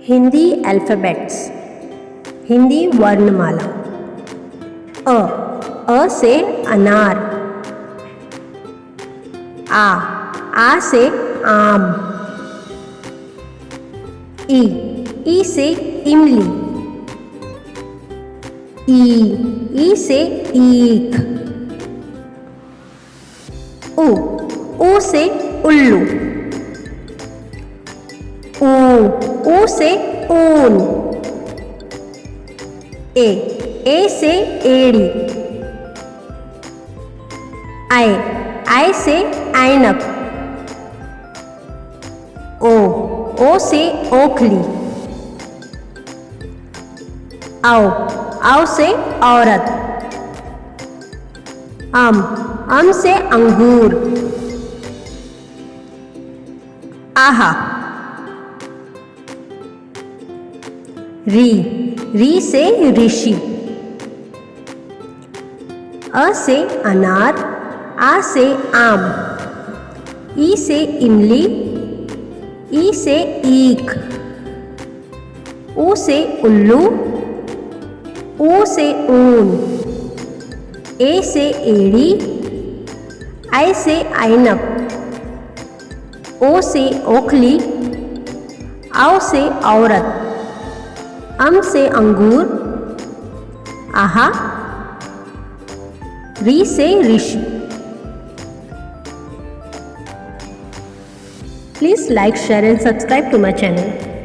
Hindi alphabets, Hindi वर्णमाला। अ से अनार। आ से आम। ई से इमली। ई से ईख। ऊ से उल्लू। ऊ से ऊन। ए से एड़ी। आई से ऐनक। ओ से ओखली। औ से औरत। अम से अंगूर। आहा। री से ऋषि। अ से अनार। आ से आम। ई से इमली। ई से ईख। ऊ से उल्लू। ऊ से ऊन। ए से एड़ी। आई से ऐनक। ओ से ओखली। औ से औरत। अम से अंगूर। आहा। री से ऋषि। Please like, share and subscribe to my channel.